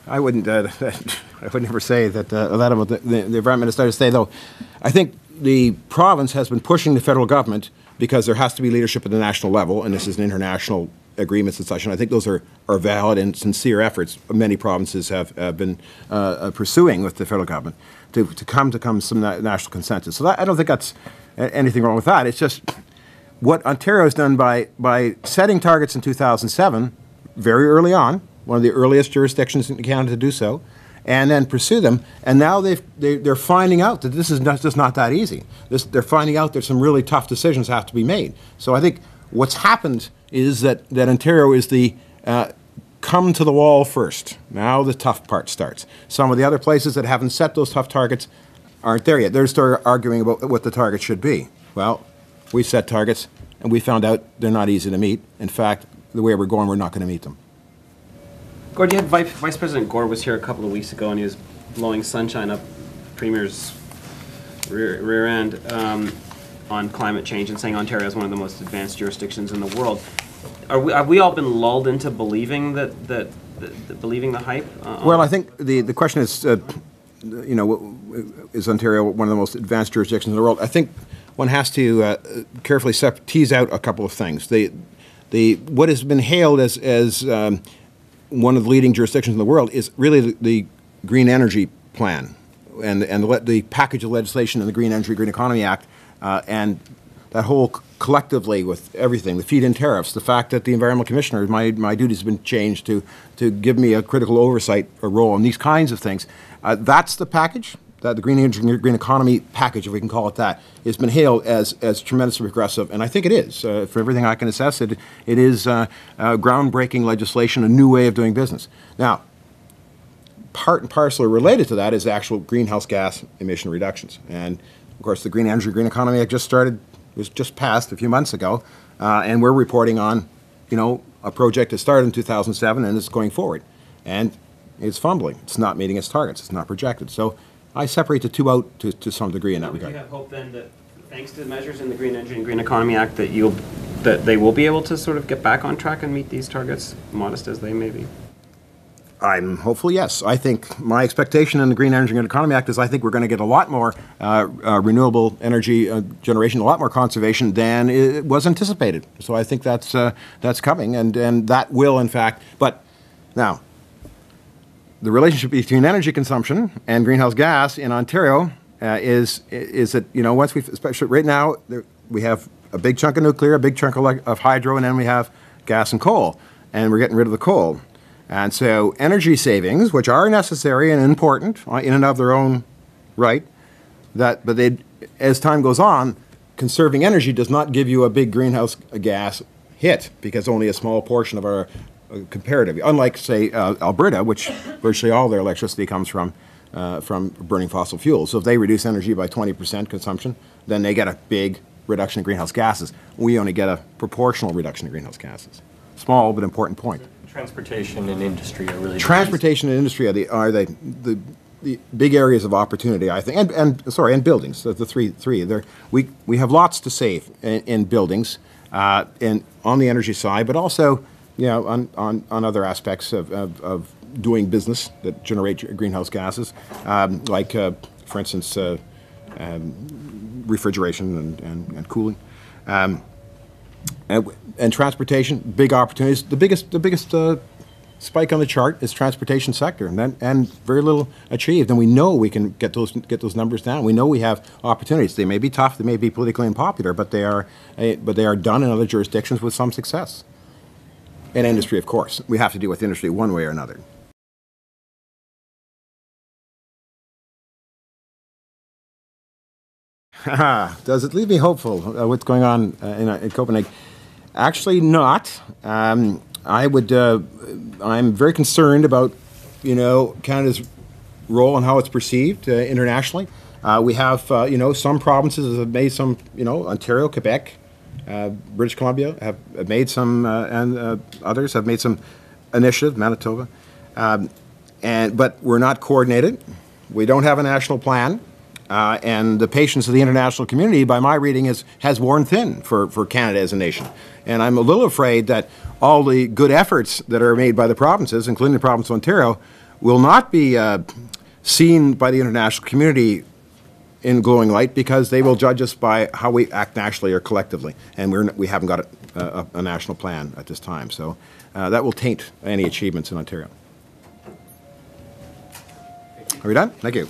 I wouldn't. I would never say that that about the Environment Minister to say, though. I think the province has been pushing the federal government because there has to be leadership at the national level, and this is an international agreements and such. And I think those are valid and sincere efforts many provinces have been pursuing with the federal government to come to some national consensus. So I don't think that's anything wrong with that. It's just what Ontario has done by setting targets in 2007, very early on, one of the earliest jurisdictions in Canada to do so, and then pursue them. And now they're finding out that this is just not that easy. They're finding out that some really tough decisions have to be made. So I think what's happened is that Ontario is the come to the wall first. Now the tough part starts. Some of the other places that haven't set those tough targets aren't there yet. They're still arguing about what the target should be. Well, we set targets, and we found out they're not easy to meet. In fact, the way we're going, we're not going to meet them. Gord, you had Vice President Gore was here a couple of weeks ago, and he was blowing sunshine up Premier's rear end on climate change and saying Ontario is one of the most advanced jurisdictions in the world. Have we all been lulled into believing believing the hype? Well, I think the question is, is Ontario one of the most advanced jurisdictions in the world? I think one has to carefully tease out a couple of things. What has been hailed as one of the leading jurisdictions in the world is really the Green Energy Plan and the package of legislation in the Green Energy, Green Economy Act, and that whole collectively with everything, the feed-in tariffs, the fact that the Environmental Commissioner, my duties have been changed to give me a critical oversight role on these kinds of things. That's the package. That the Green Energy, Green Economy package, if we can call it that, has been hailed as tremendously progressive, and I think it is. For everything I can assess, it is groundbreaking legislation, a new way of doing business. Now, part and parcel related to that is actual greenhouse gas emission reductions, and of course, the Green Energy, Green Economy Act was just passed a few months ago, and we're reporting on, a project that started in 2007 and is going forward, and it's fumbling. It's not meeting its targets. It's not projected. So I separate the two out to some degree in that regard. Do you have hope then that, thanks to the measures in the Green Energy and Green Economy Act, that they will be able to sort of get back on track and meet these targets, modest as they may be? I'm hopeful, yes. I think my expectation in the Green Energy and Economy Act is I think we're going to get a lot more renewable energy generation, a lot more conservation than it was anticipated. So I think that's coming, and that will, in fact. But now, the relationship between energy consumption and greenhouse gas in Ontario is that, once especially right now, we have a big chunk of nuclear, a big chunk of hydro, and then we have gas and coal, and we're getting rid of the coal. And so energy savings, which are necessary and important in and of their own right, but as time goes on, conserving energy does not give you a big greenhouse gas hit because only a small portion of our comparatively, unlike, say, Alberta, which virtually all their electricity comes from burning fossil fuels. So if they reduce energy by 20% consumption, then they get a big reduction in greenhouse gases. We only get a proportional reduction in greenhouse gases. Small but important point. Transportation and industry are really transportation and industry are the big areas of opportunity, I think, and buildings. The three. We have lots to save in buildings, and on the energy side, but also on other aspects of doing business that generate greenhouse gases, like for instance refrigeration and cooling. And transportation, big opportunities. The biggest spike on the chart is transportation sector, and very little achieved. And we know we can get those numbers down. We know we have opportunities. They may be tough, they may be politically unpopular, but they are done in other jurisdictions with some success. And industry, of course, we have to deal with industry one way or another. Does it leave me hopeful? What's going on in Copenhagen? Actually, not. I'm very concerned about, Canada's role and how it's perceived internationally. We have, some provinces have made some, Ontario, Quebec, British Columbia have made some, and others have made some initiative, Manitoba, but we're not coordinated. We don't have a national plan. And the patience of the international community, by my reading, has worn thin for Canada as a nation. And I'm a little afraid that all the good efforts that are made by the provinces, including the province of Ontario, will not be seen by the international community in glowing light because they will judge us by how we act nationally or collectively, and we haven't got a national plan at this time. So that will taint any achievements in Ontario. Are we done? Thank you.